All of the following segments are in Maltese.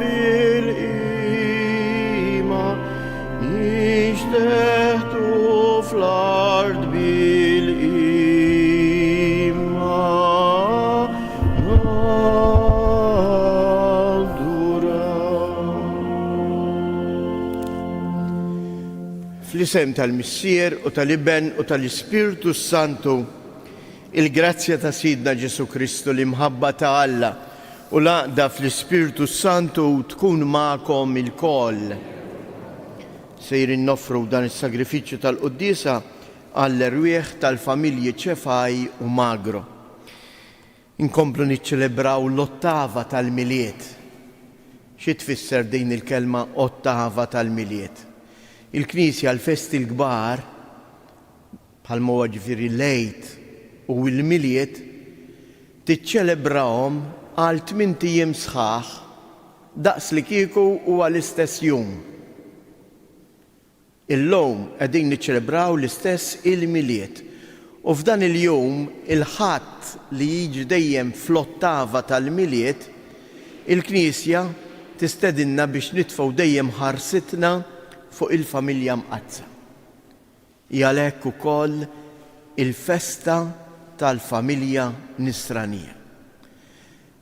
bil-qima, nixteħtu fl-art bil-qima, fl-isem tal-Missier u tal-Ibn u tal-Ispirtu Santu, il-grazzja ta' Sidna Ġesu Kristu l-imħabba ta' Alla u l-għaqda fl-Ispirtu Santu tkun ma'kom il-koll. Sejrin nofru dan is-sagrifiċċju tal-Quddisa għall-erwieħ tal-familji Ċefaj u Magro. Inkomplu niċċelebraw l-ottava tal-miliet. Xi tfisser din il-kelma ottava tal-miliet? Il-Knisja l-festi l-kbar bħalma huwa ġifieri l-Għid u l-miliet tiċċelebrawhom għal 8 ijiem sħaħ daqs li kieku huwa l-istess jum. Illum qegħdin niċċelebraw l-istess il-miliet u f'dan il-jum il-ħadd li jiġi dejjem fl-ottava tal-miliet il-Knisja tistedinna biex nitfgħu dejjem ħarsitna fuq il-familja mqazza. Hija għalhekk ukoll il-festa tal-familja nisranija.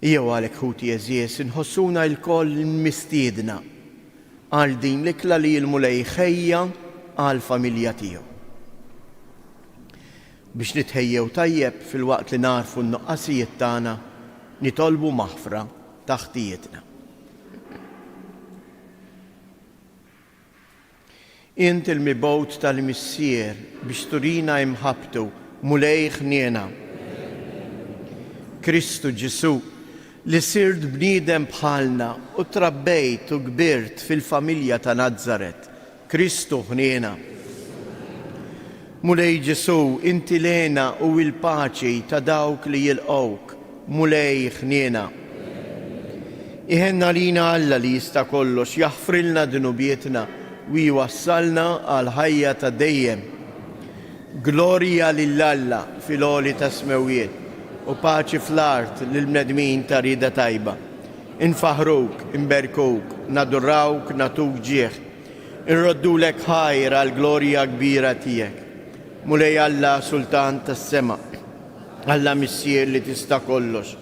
Jew għalhekk ħuti eżies inħossuna lkoll mistiedna għal din l-ikla li l-mulej ħejja għall-familja tiegħu. Biex nitħejjew tajjeb fil-waqt li narfu n-nuqqasijiet tagħna nitolbu maħfra ta' ħtijietna. Int il-mibgħut tal-Missier biex turina imħabtu mulej ħniena. Kristu Ġesu li sirt bniedem bħalna u trabbejt u kbirt fil-familja ta' Nażaret. Kristu ħniena. Mulej Ġesu inti lena u l-paċi ta' dawk li jilqgħuk. Mulej ħniena. Iħenna lina Alla li jista' kollox jaħfrilna dunubietna u jwassalna għal ħajja ta' dejjem. Glorja lill-Alla fil-għoli ta' smewiet u paċi fl-art lill-bnedmin ta' rida tajba. Infaħruk, imberkuk, nadurrawk, natuk ġieħ. Inroddulek ħajr għal glorja kbira tiegħek. Mulej Alla Sultan tas-sema, Alla Missier li tista' kollox.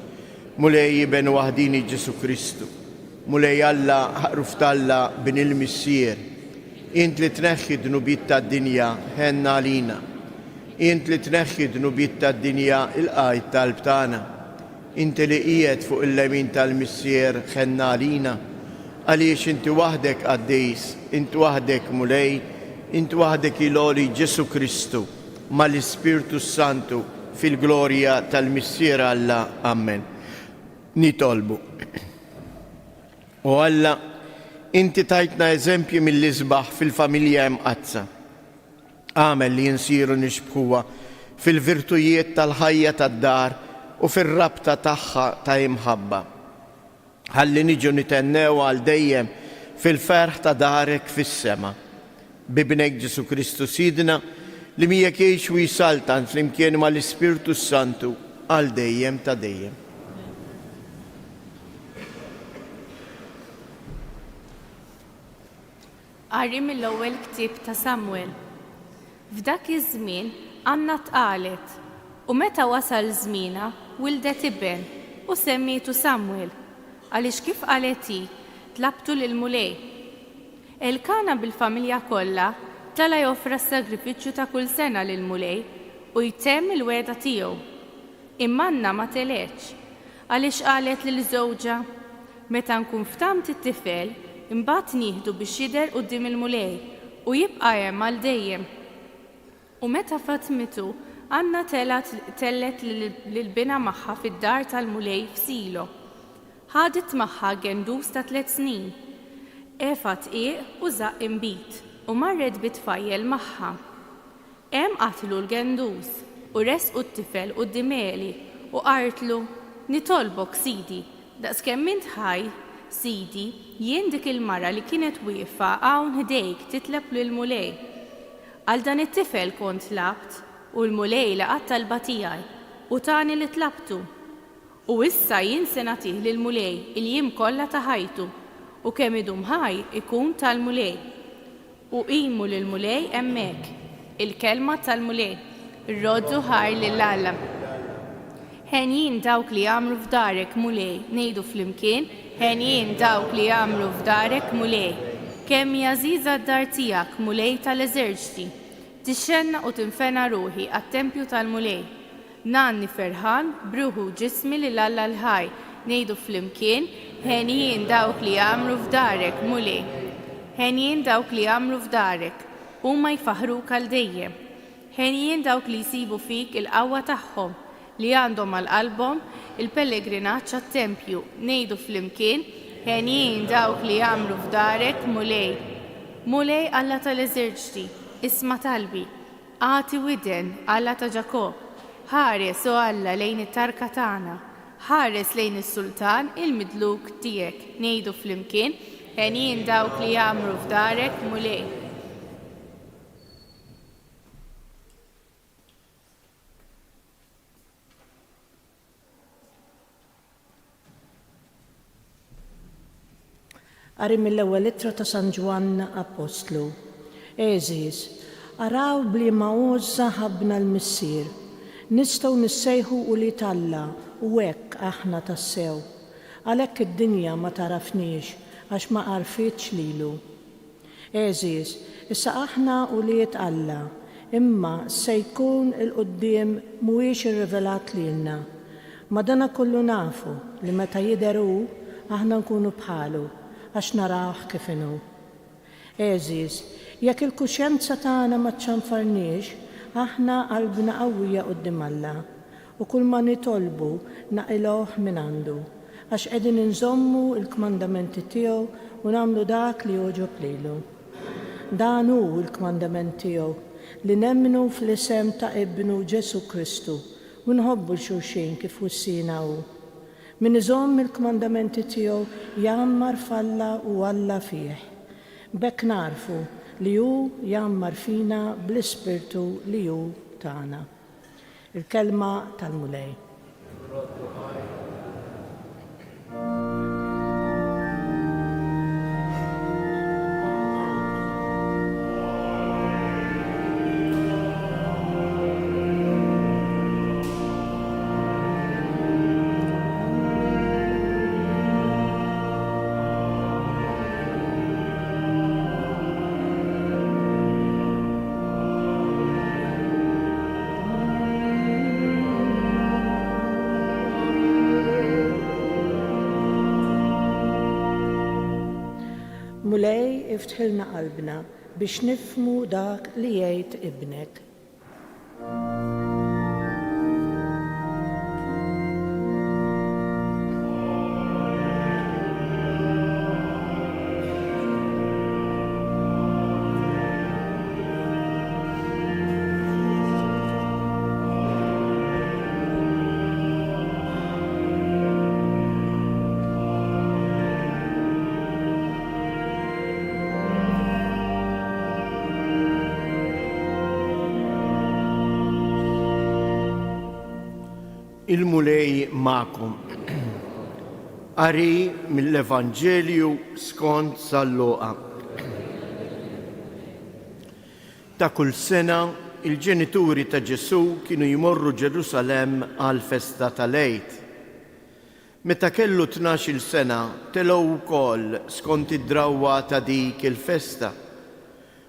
Mulej Ibn waħdini Ġesu Kristu. Mulej Alla ħaqruf talla bin il-Missier. Int li tneħħi dnubiet tad-dinja ħenna għalina. Int li tneħħi dnubiet tad-dinja il-qajt talb tagħna. Inti li qiegħed fuq il-lemin tal-Missier ħenna għalina. Għaliex inti waħdek Qaddis, inti waħdek Mulej, inti waħdek il-għoli Ġesu Kristu mal-Ispirtu Santu fil-glorja tal-Missier Alla. Amen. Nitolbu. U Alla, inti tajtna eżempju mill-isbaħ fil-familja mqazza. Għamel li jinsiru nixbħuha fil-virtujiet tal-ħajja tad-dar u fir-rabta tagħha ta' imħabba. Ħalli niġu nitennew għal dejjem fil-ferħ ta' darek fis-sema. Bibnek Ġesu Kristu Sidna li miegħek jgħix u jsaltan flimkien mal-Ispirtu Santu għal dejjem ta' dejjem. Qari mill-ewwel ktieb ta' Samwel. F'dak iż-żmien Anna tqalet u meta wasal żmienha wildet ibn u semmietu Samwel għaliex kif qalet hi tlabtu lil mulej. Elkana bil-familja kollha tala joffra s-sagrifiċċju ta' kull sena lil mulej u jtemm il-wegħda tiegħu. Imma Anna ma teletx għaliex qalet lil żewġha meta nkun ftamt it-tifel imbagħad nieħdu biex jidher quddiem il-mulej u jibqa' hemm għal dejjem. U meta fatmitu Anna tellet lil-bina magħha fid-dar tal-mulej f'Silo. Ħadet magħha gendus ta' 3 snin. Efa tqiegħ u żaq imbit u marret bitfajjel magħha. Hemm qatlu l-gendus u resqu t-tifel quddiem Eli u qartlu nitolbok Sidi daqskemm int ħaj Sidi jien dik il-mara li kienet wieqfa hawn ħdejk titleb lill-mulej. Għal dan it-tifel kont tlabt u l-mulej laqat talba tiegħi u tani li tlabtu. U issa jien se nagħtih lill-mulej il-jiem kollha ta' ħajtu u kemm idum ħaj ikun tal-mulej. U qimu lill-mulej hemmhekk, il-kelma tal-mulej, irroddu ħar lill-Alla. Ħenjin dawk li jagħmlu f'darek mulej, ngħidu flimkien, ħenjin dawk li jagħmlu f'darek mulej. Kemm jażiża d-dar tiegħek mulej tal-eżerċiti, tixxenna u tinfena ruħi għat-tempju tal-mulej. Nanni ferħan bruħu ġismi lill-Alla l-ħaj, ngħidu flimkien, ħenjin dawk li jagħmlu f'darek mulej. Ħenjin dawk li jagħmlu f'darek, huma jfaħruk għal dejjem. Ħenjin dawk li jsibu fik il-qawwa tagħhom, li għandhom għal qalbhom il-pellegrinaġġ għat-tempju, ngħidu flimkien, ħenjin dawk li jagħmlu f'darek mulej. Mulej Alla tal-eżerċiti, isma' talbi, għati widen Alla ta' Ġakob, ħares o Alla lejn it-tarka tagħna, ħares lejn is-sultan il-midluk tiegħek, ngħidu flimkien, ħenjin dawk li jagħmlu f'darek mulej. Qari mill-ewwel ittra ta' San Ġwann Apostlu. Eżiż, araw bliema għoża ħabna l-missier. Nistgħu nissejħu u li Alla u hekk aħna tassew. Għalhekk id-dinja ma tarafniex għax ma qarfitx lilu. Eżiż, issa aħna u li Alla, imma se jkun il-qudiem mhuwiex irrivelat lilna. Madana kollu nafu li meta jidher hu aħna nkunu bħalu għax narawh kif inhu. Eżiż, jekk il-kuxjenza tagħna ma ċċanfarniex, aħna qalbna qawwija quddiem Alla u kull ma nitolbu naqilgħuh minn għandu għax qegħdin inżommu l-kmandamenti tiegħu u nagħmlu dak li jogħġob lilu. Dan hu l-kmandament tiegħu li nemmnu fl-isem ta' Ibnu Ġesu Kristu u nħobbu l-xulxin kif wissina hu. Min iżomm il-kmandamenti tiegħu jammar f'Alla u Alla fih. B'hekk narfu li hu jammar fina bl-ispirtu li hu tagħna. Il-kelma tal-mulej. Mulej iftħilna qalbna biex nifhmu dak li jgħid ibnek. Il-mulej ma'kum. Qari mill-Evanġelju skont San Luqa. Ta' kull sena il-ġenituri ta' Ġesu kienu jmorru Ġerusalem għal festa tal-Għid. Meta kellu 12 sena telgħu wkoll skont id-drawwa ta' dik il-festa.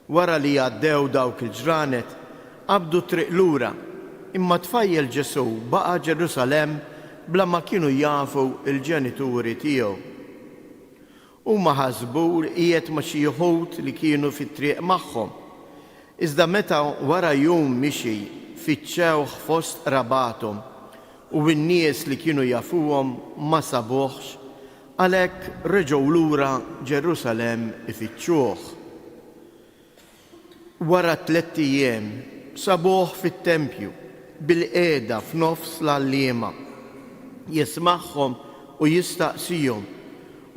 Wara li għaddew dawk il-ġranet qabdu triq lura. Imma tfajjel Ġesu baqa' Ġerusalem bla ma kienu jafu il-ġenituri tiegħu. Huma ħasbu qiegħed ma' xi wħud li kienu fit-triq magħhom. Iżda meta wara jum mixi fittxewh fost rabathom u n-nies li kienu jafuhom ma sabuhx, għalhekk reġgħu lura Ġerusalem ifittxuh. Wara 3 ijiem sabuh fit-tempju bil-qiegħda f'nofs l-għalliema, jismagħhom u jistaqsihom,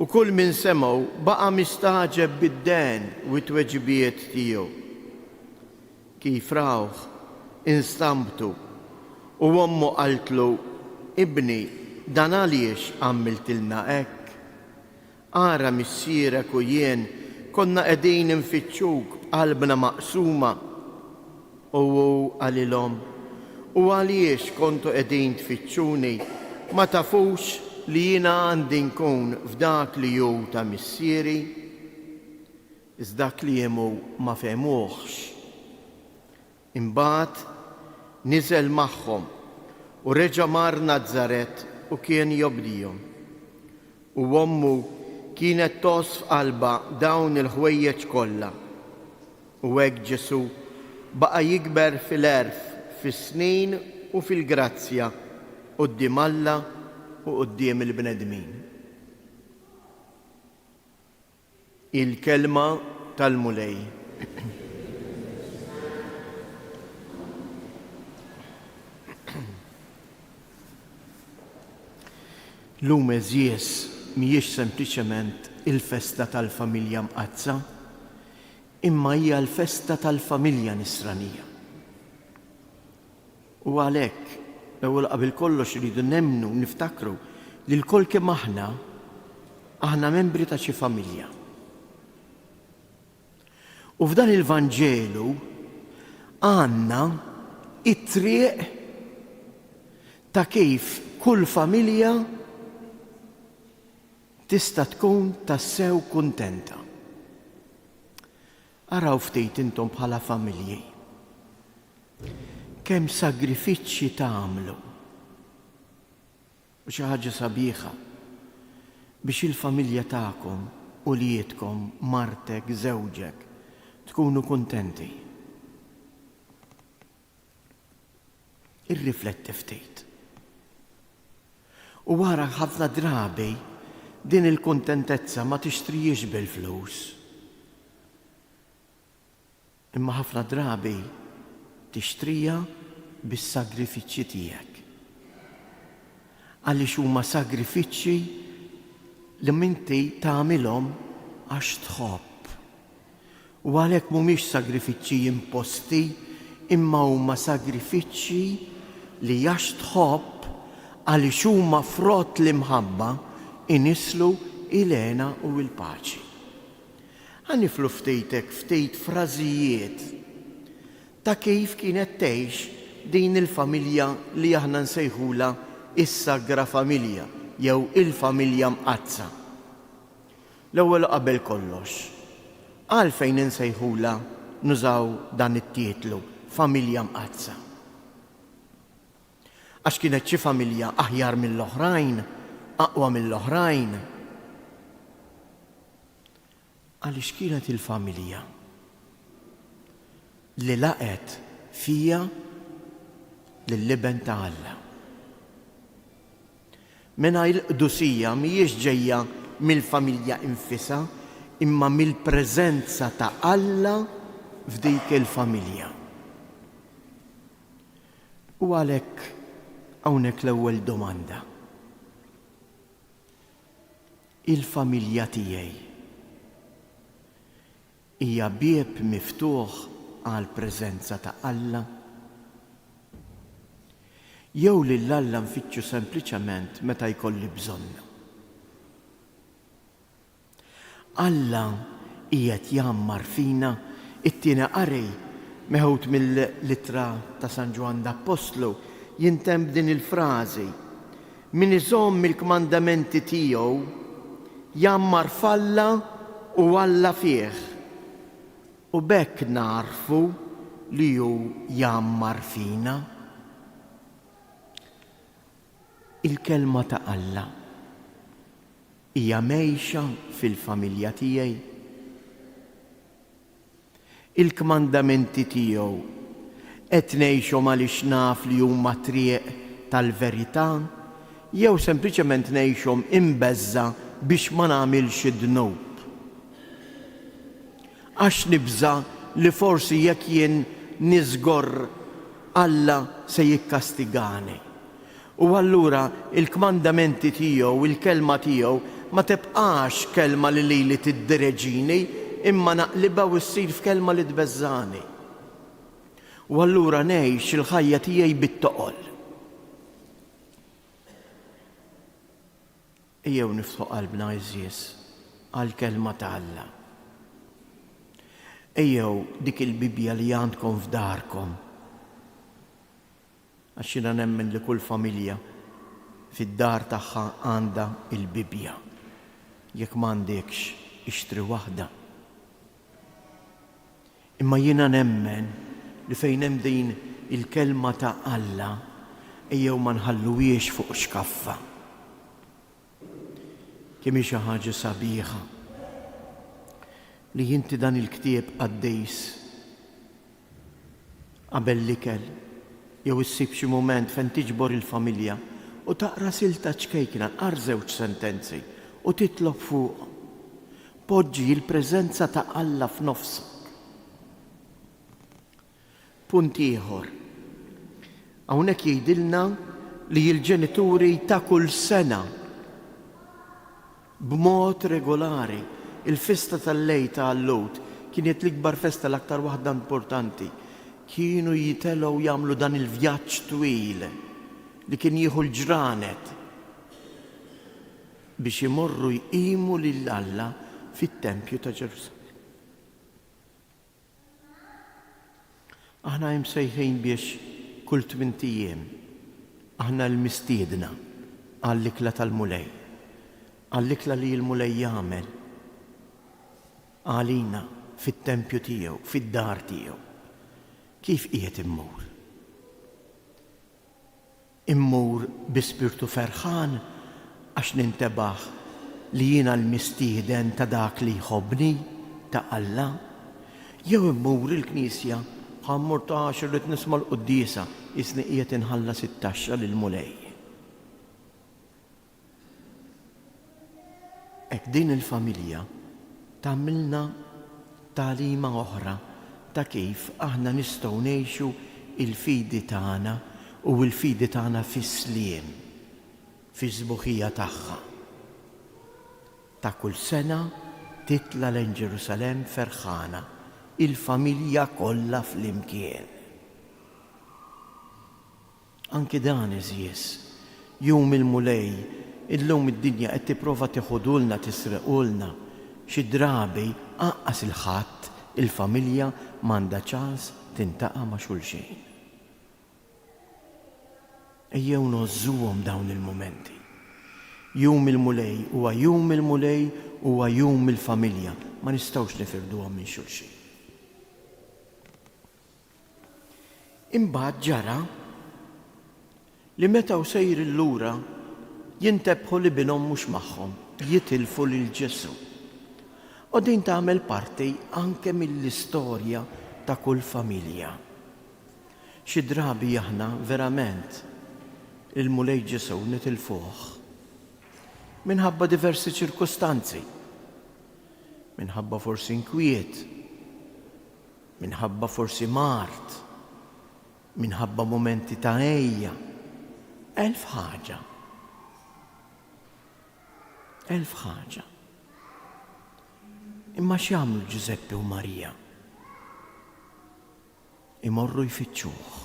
u kull min semgħu baqa' mistaġeb bid-den u t-tweġibiet tiegħu. Kif rawh instambtu u ommu qaltlu, ibni, dan għaliex għamiltilna hekk? Ara missierek u jien konna qegħdin infittxuk b'qalbna maqsuma. U għalilhom, u għaliex kontu qegħdin tfittxuni, ma tafux li jiena għandi nkun f'dak li ju ta' missieri, iżdak li jemu ma femuħx. Imbagħad niżel magħhom u reġa' mar Nażaret u kien jobdihom. U ommu kienet tos f'qalba dawn il-ħwejjeġ kollha. U hekk Ġesu baqa' jikber fil-għerf, fis-snin u fil-grazzja quddiem Alla u quddiem il-bnedmin. Il-kelma tal-mulej. L-lum eżies mhijiex sempliċement il-festa tal-familja mqazza, imma hija l-festa tal-familja nisranija. U għalhekk l-ewwel qabel kollox iridu nemmnu niftakru li l-kol kemm aħna membri ta' xi familja. U f'dan il-Vanġelu għandna it-triq ta' kif kull familja tista' tkun tassew kuntenta. Araw ftit intom bħala familji kemm sagrifiċċji tagħmlu u xi ħaġa sabiħa biex il-familja tagħkom u lietkom, martek, żewġek tkunu kuntenti. Irrifletti ftit. U wara ħafna drabi din il-kuntentezza ma tixtrijiex bil-flus. Imma ħafna drabi tixtrija bis-sagrifiċċji tiegħek. Għaliex huma sagrifiċċji li inti tagħmilhom għax tħobb. U għalhekk mhumiex sagrifiċċji imposti, imma huma sagrifiċċji li għax tħobb għaliex huma frott l-imħabba inislu il-għena u l-paċi. Ħaniflu ftit frażijiet ta' kif kienet tgħix din il-familja li aħna nsejħula is-sagra familja jew il-familja mqazza. L-ewwel qabel kollox, għalfejn insejħula nużaw dan it-tietlu familja mqazza. Għax kienet xi familja aħjar mill-oħrajn, aqwa mill-oħrajn. Għaliex kienet il-familja li laqet fija lill-liben ta' Alla. Mingħajr il-qdusija mhijiex ġejja mill-familja infisha, imma mill-preżenza ta' Alla f'dik il-familja. U għalhekk hawnhekk l-ewwel domanda. Il-familja tiegħi hija bieb miftuħ għal preżenza ta' Alla? Jew lil Alla nfittxu sempliċement meta jkolli bżonna? Alla qiegħed jammar fina, it-tieni qari meħud mill-littra ta' San Ġwan d'Apostlu jintemm din il-frażi: min iżomm il-kmandamenti tiegħu jammar f'Alla u Alla fih. U bekk narfu li hu jammar fina. Il-kelma ta' Alla hija mgħixa fil-familja tiegħi. Il-kmandamenti tiegħu qed ngħixhom għaliex naf li huma triq tal-verità, jew sempliċement ngħixhom imbeżza biex ma nagħmilx id-dnub. Għax nibża li forsi jekk jien niżgor Alla se jikkastigani. U allura il-kmandamenti tiegħu, il-kelma tiegħu ma tibqax kelma li lili tiddereġini, imma naqlibha u ssir f'kelma li tbeżżani. U allura ngħix il-ħajja tiegħi bit-toqol. Ejjew niftħu qalbna iżjed għall-kelma ta' Alla. Ejjew dik il-Bibja li għandkom f'darkom. Għax jiena nemmen li kull familja fid-dar tagħha għandha il-Bibja. Jekk m'għandekx ixtri waħda. Imma jiena nemmen li fejn hemm din il-kelma ta' Alla ejjew ma nħalluhiex fuq xkaffa. Kemm hi xi ħaġa sabiħa li inti dan il-ktieb qaddejs qabel l-ikel jew issib xi mument fejn tiġbor il-familja u taqra silta ċkejkna nqar żewġ sentenzi u titlob fuq. Poġġi l-preżenza ta' Alla f'nofsek. Punt ieħor. Hawnhekk jgħidilna li l-ġenituri ta' kull sena b'mod regolari il-festa tal-lejta għall-Lowt kienet l-ikbar festa l-aktar waħda importanti. Kienu jitelgħu jagħmlu dan il-vjaġġ twil li kien jieħu l-ġranet biex imorru jqimu lil Alla fit-Tempju ta' Ġerusalemm. Aħna msejħin biex kull 8 ijiem aħna l-mistiedna għall-ikla tal-mulej, għall-ikla li l-mulej jagħmel għalina fit-tempju tiegħu, fid-dar tiegħu. Kif qiegħed immur? Immur bi spirtu ferħan għax nintebaħ li jiena l-mistieden ta' dak li jħobbni ta' Alla, jew immur il-Knisja ħammur ta' xirrit nisma' l-Qudiesa isni qiegħed inħallas it-taxxa lill-mulej. Hekk din il-familja tagħmilna tagħlima oħra ta' kif aħna nistgħu ngħixu il-fidi tagħna u l-fidi tagħna fis-sliem, fiż-żbuħija tagħha. Ta' kull sena titla' lejn Ġerusalemm ferħana, il-familja kollha flimkien. Anki dan iżjis, jum il-mulej, illum id-dinja qed tipprova tiħudulna tisrequlna, xi drabi aqqas il-ħadd il-familja m'għandha ċans tintaqa' ma' xulxejn. Ejjew nożżuhom dawn il-mumenti. Jum il-mulej huwa jum il-mulej huwa jum il-familja, ma nistgħux nifirduhom minn xulxejn. Imbagħad ġara li meta sejr lura jintebħu li binhom mhux magħhom, jitilfu lil Ġesu. U din tagħmel parti anke mill-istorja ta' kull familja. Xi drabi aħna verament il-mulej Ġesu nitilfuh minħabba diversi ċirkustanzi, minħabba forsi inkwiet, minħabba forsi mart, minħabba momenti ta' ejja, 1000 ħaġa. 1000 ħaġa. Imma x'jagħmlu Giuseppe u Marija? Imorru jfittxuh.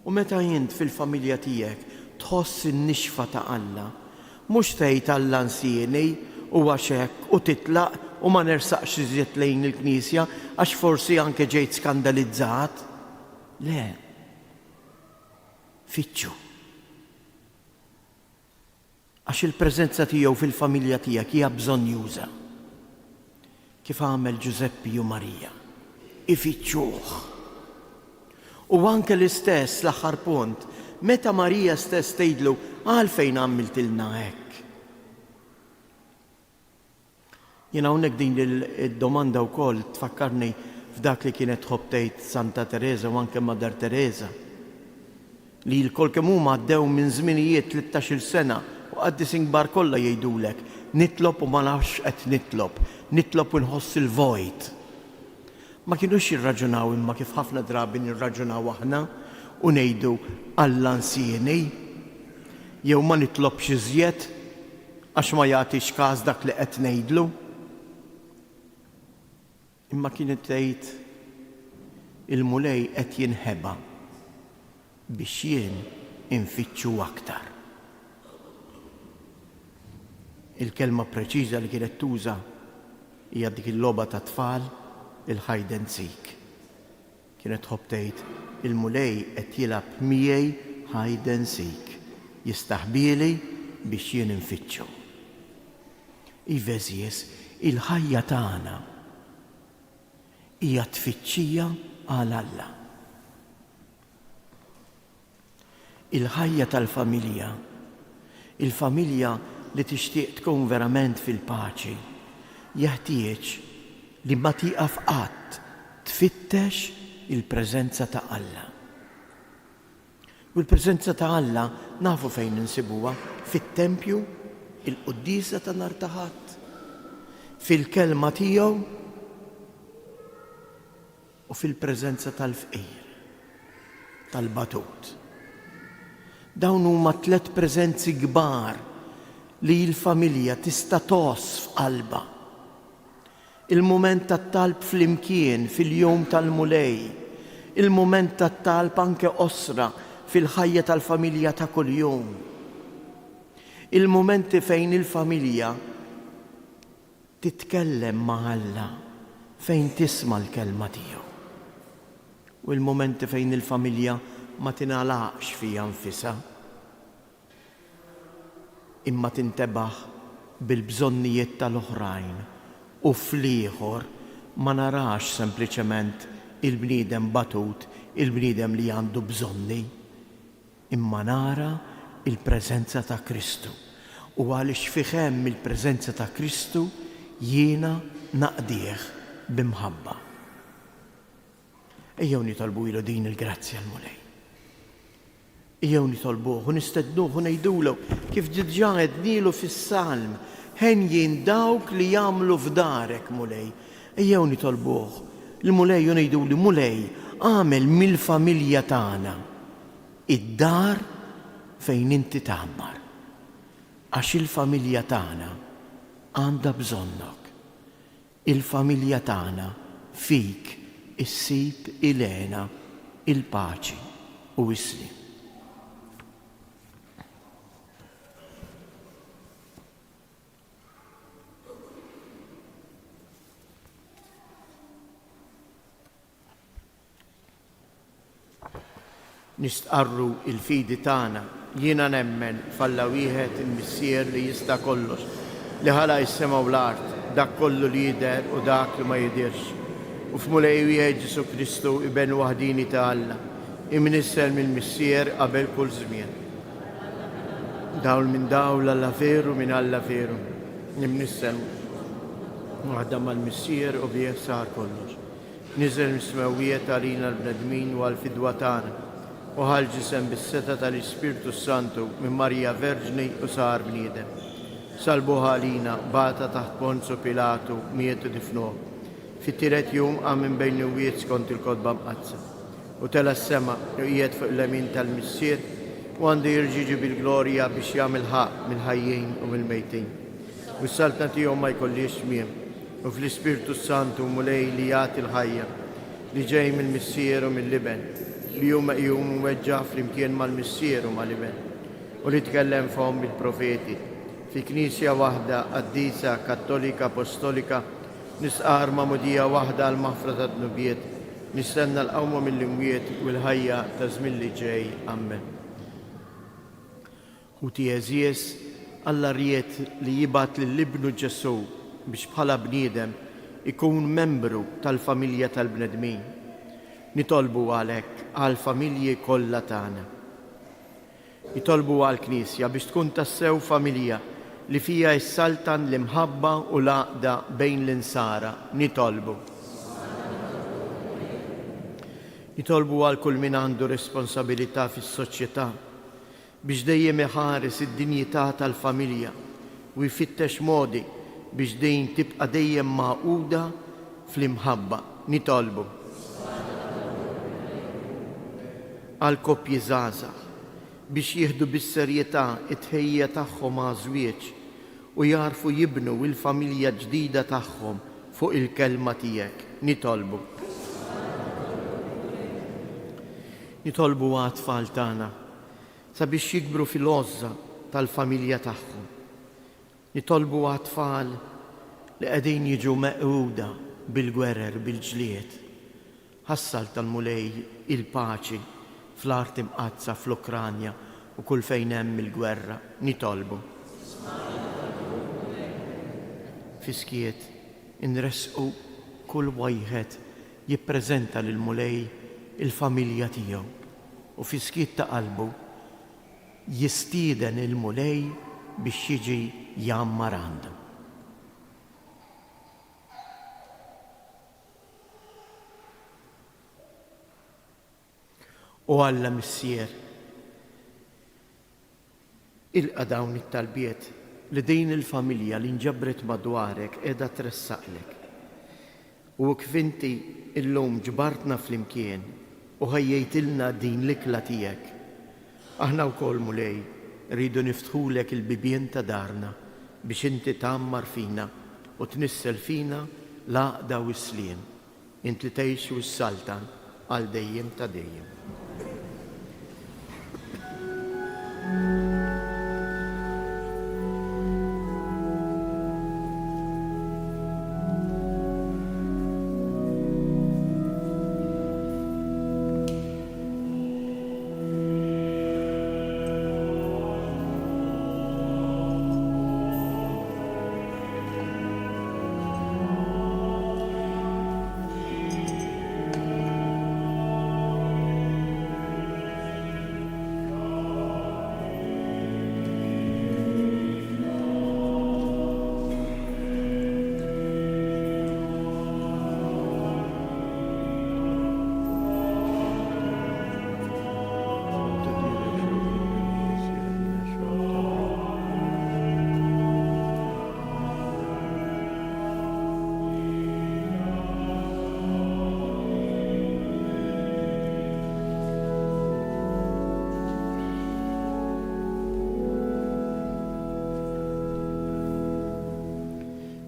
U meta jint fil-familja tiegħek tħoss in-nixfa ta' Alla, mhux tgħid Alla nsieni huwa x'hekk u titlaq u ma nersaqx iżjed lejn il-Knisja għax forsi anke ġejt skandalizzat. Le. Fittxu. Għax il-preżenza tiegħu fil-familja tiegħek hija bżonjuża. Kif għamel Giuseppe u Marija. Ifittxuh. U anke l-istess l-aħħar punt, meta Marija stess tgħidlu għalfejn għamiltilna hekk. Jiena hawnhekk din id-domanda wkoll tfakkarni f'dak li kienet tħobb tgħid Santa Teresa u anke Madar Teresa. Li l-kol kemm huma għaddew minn żminijiet 13-il sena u qaddising bar kollha jgħidulek nitlob u ma nafx qed nitlob u nħoss il-vojt. Ma kienux jirraġunaw imma kif ħafna drabi nirraġunaw aħna u ngħidu Alla nsieni jew ma nitlobx iżjed għax ma jagħtix każ dak li qed ngħidlu. Imma kienet tgħid il-mulej qed jinħeba biex jien infittxu aktar. Il-kelma preċiża li kienet tuża hija dik il-logħba ta' tfal il-hide and seek. Kienet tħobb tgħid il-mulej qed jilgħab miegħi hide and seek. Jistaħbieli biex jien infittxu. Iveżies, il-ħajja tagħna hija tfittxija għal Alla. Il-ħajja tal-familja, il-familja li tixtieq tkun verament fil-paċi, jeħtieġ li ma tieqaf qatt tfittex il-preżenza ta' Alla. U l-preżenza ta' Alla nafu fejn insibuha fit-tempju, il-qudiesa ta' Nar Taħat, fil-kelma tiegħu u fil-preżenza tal-fqir, tal-batut. Dawn huma 3 preżenzi kbar li l-familja tista' toss f'qalba. Il-mument tat-talb flimkien fil-jum tal-mulej, il-mument tat-talb anke osra fil-ħajja tal-familja ta' kuljum. Il-momenti fejn il-familja titkellem ma' Alla, fejn tisma' l-kelma tiegħu. U il-momenti fejn il-familja ma tingħalaqx fija nfisha, imma tintebaħ bil-bżonnijiet tal-oħrajn u fl-ieħor ma narax sempliċement il-bniedem batut, il-bniedem li għandu bżonni, imma nara il-preżenza ta' Kristu. U għaliex fihem il-preżenza ta' Kristu jiena naqdih bimħabba. Ejjew nitolbu ilu din il-grazzja l-mulej. Ejjew nitolbuh u nistednuh u ngħidulu kif diġà għednielu fis-salm, ħen jien dawk li jagħmlu f'darek mulej. Ejjew nitolbuh l-mulej u ngħidulu mulej għamel mill-familja tagħna id-dar fejn inti tagħmar. Għax il-familja tagħna għandha bżonnok. Il-familja tagħna fik issib ilena il-paċi u isli. Nistqarru il-fidi tagħna, jiena nemmen f'Alla wieħed il-Missier li jista' kollox, li ħala s-sema u l-art, dak kollu li jidher u dak li ma jidirx. U f'mulej wieħed Ġesu Kristu iben waħdini ta' Alla, imnissel mill-Missier qabel kull żmien. Dawl minn dawl Alla veru minn Alla veru, imnissel waħda mal-Missier u bih sar kollox. Niżel mismewwiet għalina l-bnedmin u għal-fidwa tagħna. U ħalġisem bis-seta tal-Ispirtu Santu minn Marija Verġni u sar bniedem. Salbuha għalina bata taħt Ponzu Pilatu mietu difnuh. Fit-tielet jum għam minn bejn wiet skont il-kodba mqazza. U tela s-sema u qiegħed fuq l-lemin tal-Missier u għandu jirġiġi bil-glorja biex jagħmel ħaq mill-ħajjin u mill-mejtin. U s-saltna tiegħu ma jkollix tmiem u fl-Ispirtu Santu mulej li jagħti l-ħajja li ġej mill-Missier u mill-Liben li jum weġġa flimkien mal-Missier u mal-Liben u li tkellem fihom bil-profeti fi knisja waħda qaddisa kattolika apostolika nisqar ma'mudija waħda għal maħfra ta' dnubiet nistenna l-qawma mill-imwiet u l-ħajja ta' żmien li ġej. Amen. U tieżies Alla ried li jibgħat lill-Ibnu Ġesu biex bħala bniedem ikun membru tal-familja tal-bnedmin. Nitolbu għalhekk għall-familji kollha tagħna. Nitolbu għall-Knisja biex tkun tassew familja li fija s-saltan l-imħabba u l-għaqda bejn l-insara. Nitolbu. Nitolbu għal kull min għandu responsabilità fis-soċjetà biex dejjem iħares id-dinjità tal-familja u jfittex modi biex din tibqa' dejjem magħquda fl-imħabba. Nitolbu. Għal koppji żgħażagħ biex jieħdu bis-serjetà t-tħejja tagħhom għal żwieġ u jarfu jibnu l-familja ġdida tagħhom fuq il-kelma tiegħek. Nitolbu. Nitolbu għat-tfal tagħna sabiex jikbru fil-għożża tal-familja tagħhom nitolbu għat-tfal li qegħdin jiġu meqruda bil-gwerer, bil-ġlied. Ħassal tal-mulej il-paċi fl-art imqazza fl-Ukranja u kull fejn hemm il-gwerra nitolbu. Fiskiet inresqu kull wieħed jippreżenta lil mulej il-familja tiegħu u fiskiet ta' qalbu jistieden il-mulej biex jiġi jammar għandu. U Alla missier ilqa' dawn it-talbiet li din il-familja li nġabret madwarek qiegħda tressaqlek. U kif inti illum ġbartna flimkien u ħejjejtilna din l-ikla tiegħek, aħna wkoll mulej rridu niftħulek il-bibien ta' darna biex inti tgħammar fina u tnissel fina l-għaqda u s-sliem. Inti tgħix u s-saltan għal dejjem ta' dejjem.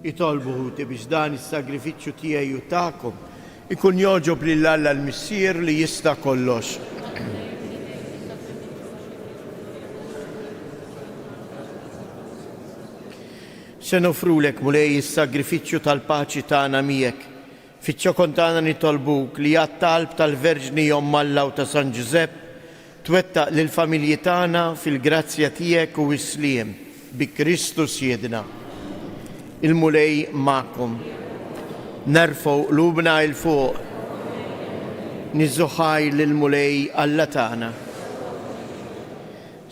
Jitolbu ħuti biex dan is-sagrifiċċju tiegħi u tagħkom ikun joġob lil Alla l-Missier li jista' kollox. Se nofrulek mulej is-sagrifiċċju tal-paċi tagħna miegħek. Fiċ-ċokon tagħna nitolbuk li għat-talb tal-Verġni Jomm Alla u ta' San Giuseppe twettaq lill-familji tagħna fil-grazzja tiegħek u s-sliem bi Kristus Jedna. Il-mulej ma'kom. Nerfgħu qlubna il fuq. Niżżuħaj lill-mulej Alla tagħna.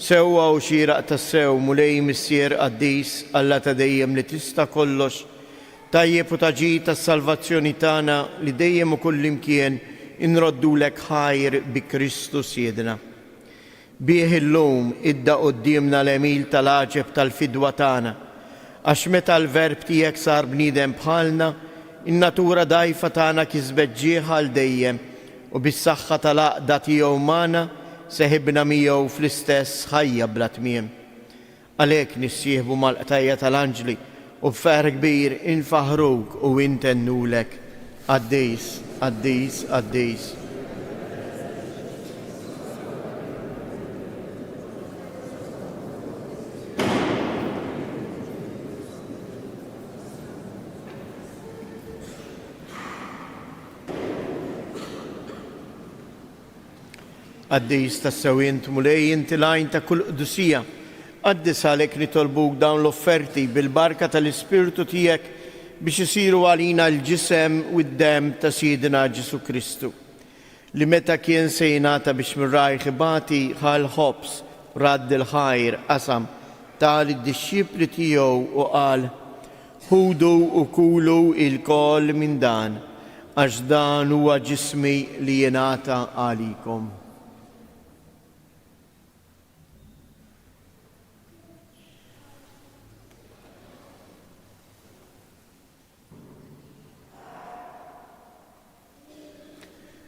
Sewwa u xieraq tas-sew mulej Missier Qaddis Alla ta' dejjem li tista' kollox, tajjeb u taġid tas-salvazzjoni tagħna li dejjem u kullimkien inroddulek ħajr bi Kristus Jedna. Bih illum idda qudiemna l-emil tal-għaġeb tal-fidwa tagħna, għax meta l-verb tiegħek sar bniedem bħalna, in-natura dgħajfa tagħna kisbet ġieħa għal dejjem u bis-saħħa tal-għaqda tiegħu magħna seħibna miegħu fl-istess ħajja bla tmiem. Għalhekk nissieħbu mal-qtajja tal-anġli u b'ferħ kbir infaħruk u intennulek. Qaddis, Qaddis, Qaddis. Qaddis tas-sewwient mulej inti lajn ta' kull qdusija. Qaddis għalhekk nitolbuk dawn l-offerti bil-barka tal-Ispirtu tiegħek biex isiru għalina l-ġisem u d-dem ta' Sidina Ġesu Kristu, li meta kien se jingħata biex mir-rajħ ibati ħal ħobs radd il-ħajr qasam tal-disċipli tiegħu u qal: ħudu u kulu il-koll minn dan, għax dan huwa ġismi li jingħata għalikom.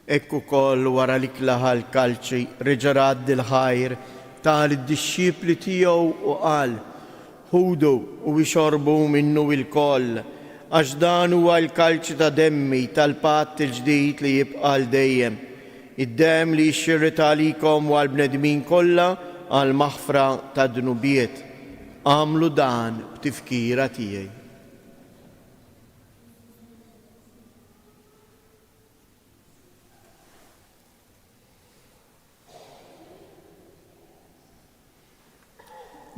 Ekku koll wara li klaħal kalċi reġa' radd il-ħajr tal-disċipli tiegħu u qal: ħudu u ixorbu minnu il-koll, għax dan huwa l-kalċi ta' demmi tal-patt il-ġdid li jibqa' l dejjem, id-dem li jxirret għalikom u għall-bnedmin kollha għal maħfra ta' dnubiet. għamlu dan b'tifkira tiegħi.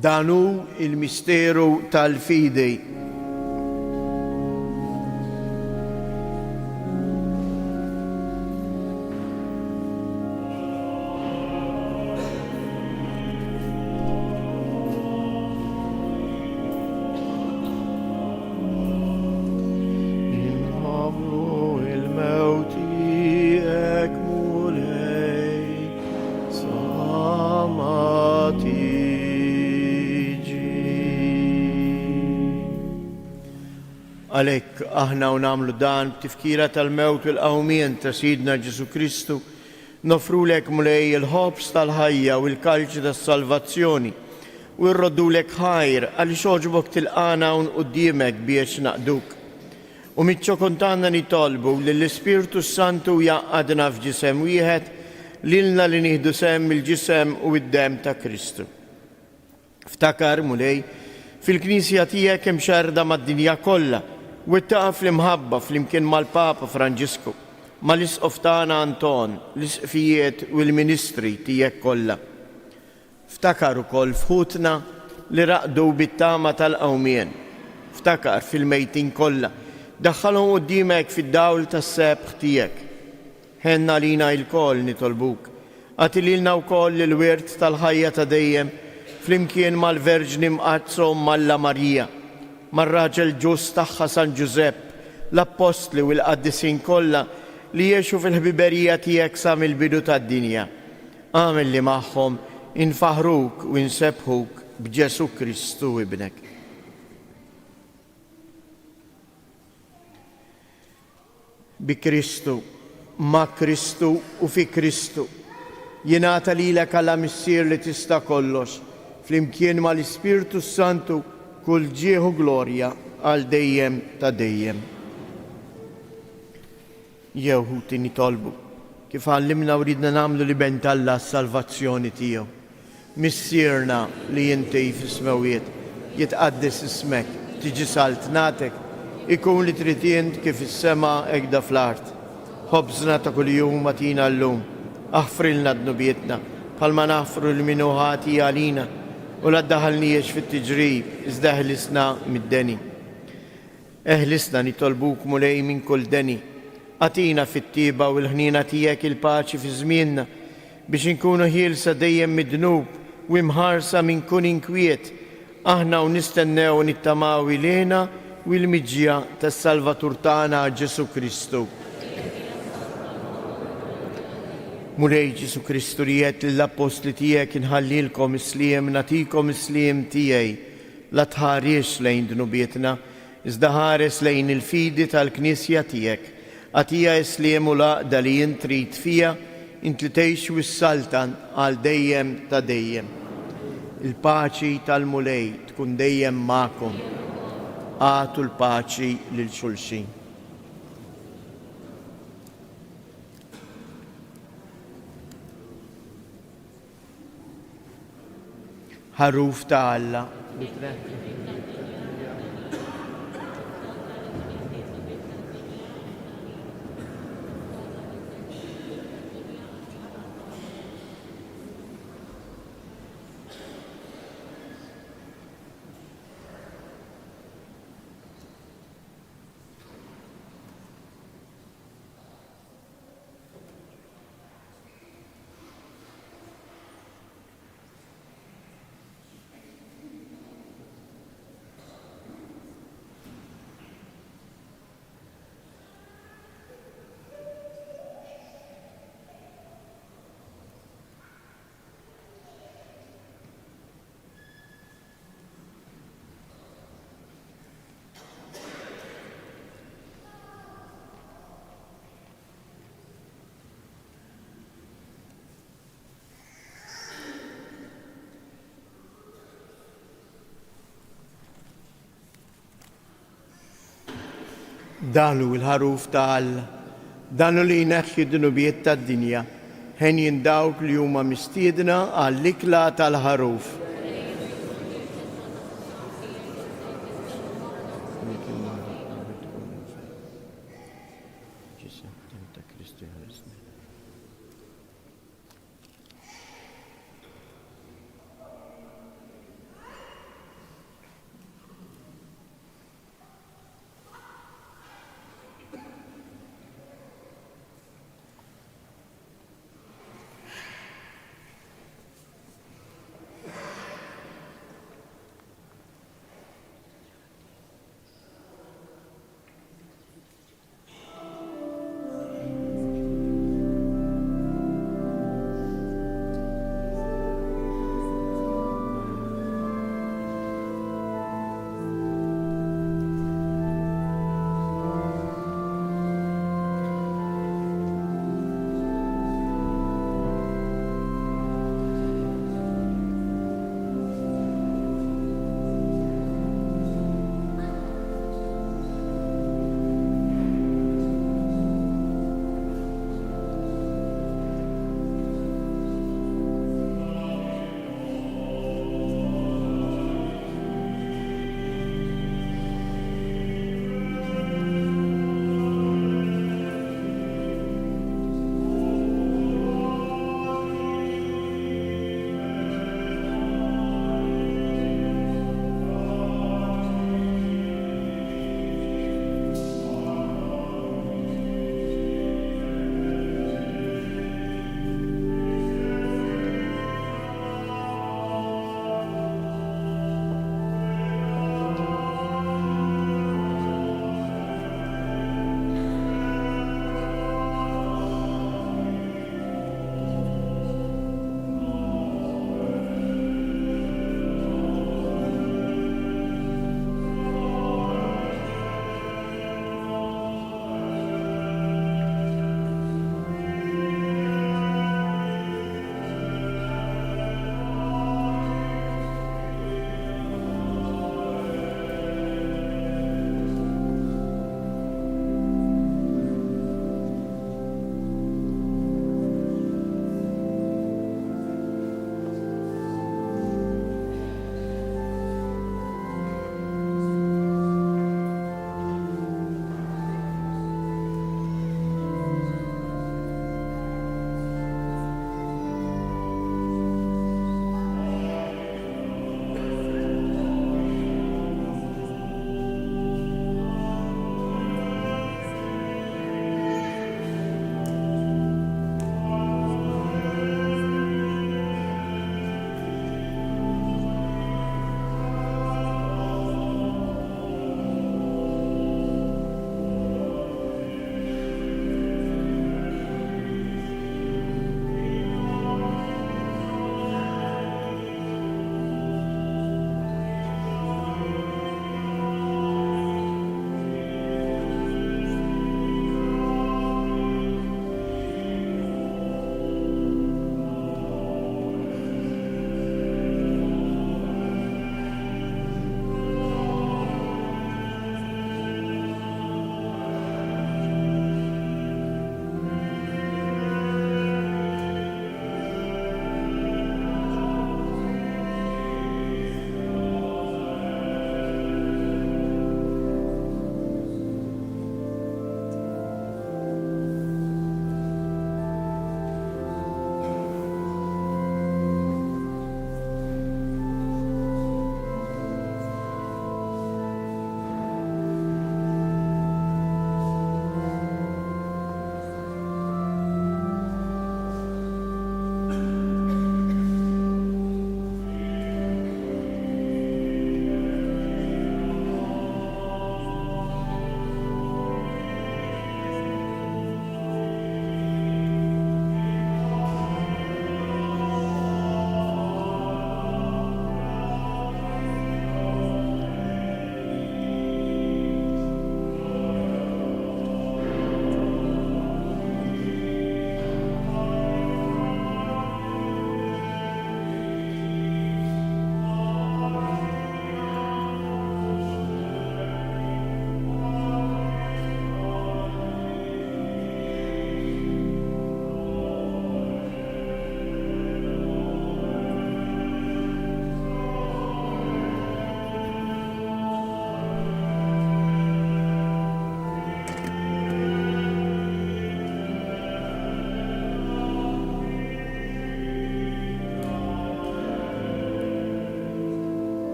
Dan hu il-misteru tal-fidej. Għalhekk aħna u nagħmlu dan b'tifkira tal-mewt u l-qawmien ta' Sidna Ġesu Kristu, nofrulek mulej il-ħobs tal-ħajja u l-kalċi tas-salvazzjoni u rroddulek ħajr għaliex oġbok tilqana hawn quddiemek biex naqduk. U miċċo kontanna nitolbu li l-Ispirtu Santu jaqgħadna f'ġisem wieħed lilna li nieħdu sehem il-ġisem u d-demm ta' Kristu. Ftakar mulej fil-Knisja tiegħek hemm xerda mad-dinja kollha u ttaqa' fl-imħabba flimkien mal-Papa Franġisku, mal-Isqof tagħna Anton, l-isqfijiet u l-ministri tiegħek kollha. Ftakar ukoll fħutna li raqdu bit-tama tal-qawmien. Ftakar fil-mejtin kollha, daħħalhom quddiemek fid-dawl tas-sebħ tiegħek. Ħenna lina l-koll nitolbuk, għati lilna wkoll il-wirt tal-ħajja ta' dejjem flimkien mal-Verġni mqazzo Malla Marija, mar-raġel ġust tagħha San Ġusepp, l-Apostli u l-Qaddisin kollha li jgħixu fil-ħbiberija tiegħek sa mill-bidu tad-dinja. Għamel li magħhom infaħruk u insebħuk b'Ġesu Kristu ibnek. Bi Kristu, ma' Kristu u fi Kristu jingħata lilek għala missier li tista' kollox, flimkien mal-Ispirtu Santu kull ġieħu glorja għal dejjem ta' dejjem. Jew nitolbu kif għallimna u ridna nagħmlu li bent Alla s-salvazzjoni tiegħu. Missierna li inti fis-smawiet jitqaddis ismek, tiġi saltnatek, ikun li trid int kif is-sema hekk da fl-art. Ħobżna ta' kuljum matina llum, aħfrilna d-nubietna bħalma naħfru l-minu ħati għalina u la ddaħalniex fit-tiġrib, iżda eħlisna mid-deni. Eħlisna nitolbuk mulej minn kull deni, għatina fit-tiba u l-ħnina tiegħek il-paċi fi żmienna biex inkunu ħielsa dejjem mid-dnub u imħarsa minn kun inkwiet, aħna u nistennew u nittamaw ilena u l-miġġija tas-Salvatur tagħna Ġesu Kristu. Mulej Ġesu Kristu li jgħid lill-Apostli tiegħek inħallilkom isliem, nagħtikom isliem tiegħi, la tħariex lejn dnubietna, iżda ħares lejn il-fidi tal-Knisja tiegħek. Għatija isliem u laqda li jint trid fija, int li tgħix wis-saltan għal dejjem ta' dejjem. Il-paċi tal-mulej tkun dejjem magħkom. Għatu l-paċi lil xulxin. ħaruf ta' Alla. Danu il-ħaruf ta' Alla, danu li jneħħi d-nubiet ta' d-dinja, ħen jindawk li huma mistiedna għall-ikla tal-ħaruf.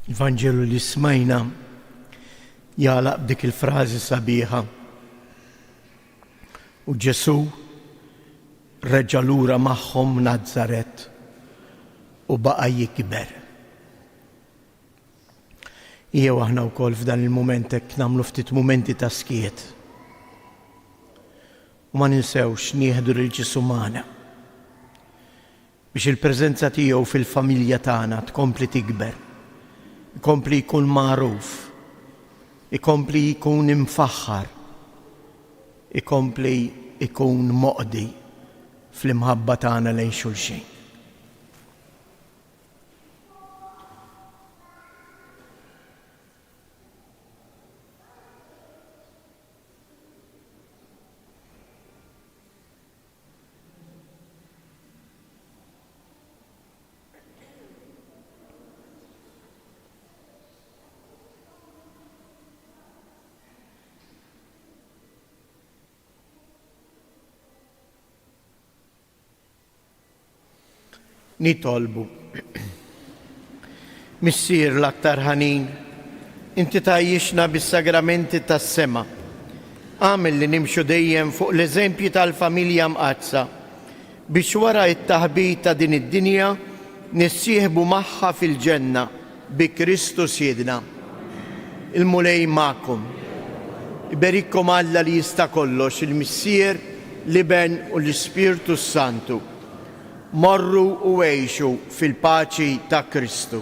Il-Vanġelu li smajna jalaq b'dik il-frażi sabiħa. U Ġesu reġa' lura magħhom Nażaret u baqa' jikber. Jew aħna wkoll f'dan il-mument hekk nagħmlu ftit mumenti ta' skiet. U ma ninsewx nieħdu l-Ġesu magħna biex il-preżenza tiegħu fil-familja tagħna tkompli tikber, ikompli jkun magħruf, ikompli jkun imfaħħar, ikompli jkun moqdi fl-imħabba tagħna lejn xulxin. Nitolbu. Missier l-aktar ħanin, inti tajjixna bis-sagramenti tas-sema. Għamel li nimxu dejjem fuq l-eżempji tal-familja mqazza biex wara t-taħbit ta' din id-dinja nissieħbu magħha fil-ġenna bi Kristu Siedna. Il-mulej magħkom. Iberikkom Alla li jista' kollox, il-Missier, l-Iben u l-Ispirtu Santu. Morru u għejxu fil-paċi ta' Kristu.